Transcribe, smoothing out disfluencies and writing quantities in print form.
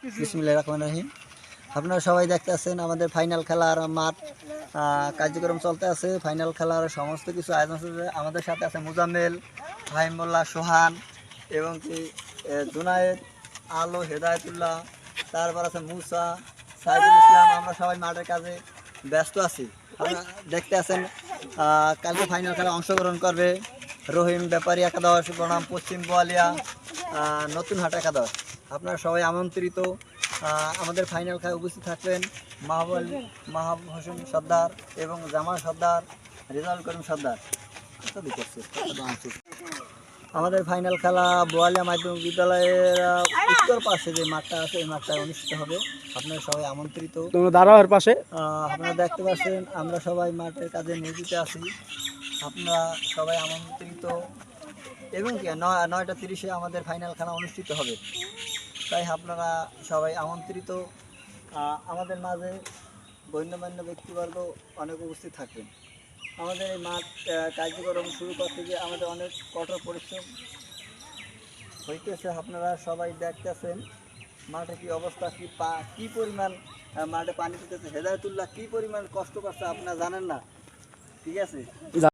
বিসমিল্লাহির রহমানির রহিম। আপনারা সবাই দেখতেছেন আমাদের ফাইনাল খেলার মাঠ কার্যক্রম চলতে আছে। ফাইনাল খেলার সমস্ত কিছু আয়োজন আছে। আমাদের সাথে আছে মুজাম্মেল, ফাহিমুল্লাহ, সোহান এবং কি জুনায়েদ, আলো, হেদায়েতুল্লাহ, তারপর আছে মুসা, সাইদুল ইসলাম। আমরা সবাই মাঠের কাজে ব্যস্ত আছি। আপনারা দেখতে আছেন কালকে ফাইনাল খেলা অংশগ্রহণ করবে রহিম ব্যাপারী একাদশ বনাম পশ্চিম বোয়ালিয়া নতুন হাট একাদশ। আপনারা সবাই আমন্ত্রিত আমাদের ফাইনাল খেলায় উপস্থিত থাকবেন মাহব হোসেন সর্দার এবং জামাল সর্দার, রেজাউল করিম সর্দার। আমাদের ফাইনাল খেলা বোয়ালিয়া মাধ্যমিক বিদ্যালয়ের উত্তর পাশে যে মাঠটা আছে এই মাঠটায় অনুষ্ঠিত হবে। আপনারা সবাই আমন্ত্রিত। দাঁড়াওয়ার পাশে আপনারা দেখতে পাচ্ছেন আমরা সবাই মাঠের কাজে নিয়োজিত আছি। আপনারা সবাই আমন্ত্রিত এবং কি 9টা 30-এ আমাদের ফাইনাল খেলা অনুষ্ঠিত হবে। তাই আপনারা সবাই আমন্ত্রিত। আমাদের মাঝে গণ্যমান্য ব্যক্তিবর্গ অনেক উপস্থিত থাকবেন। আমাদের এই মাঠ কার্যক্রম শুরু করতে গিয়ে আমাদের অনেক কঠোর পরিশ্রম হইতেছে। আপনারা সবাই দেখতেছেন মাঠে কি অবস্থা, কি পরিমাণ মাঠে পানি দিতেছে। হেদায়েতুল্লাহ কি পরিমাণ কষ্ট করছে আপনারা জানেন না, ঠিক আছে।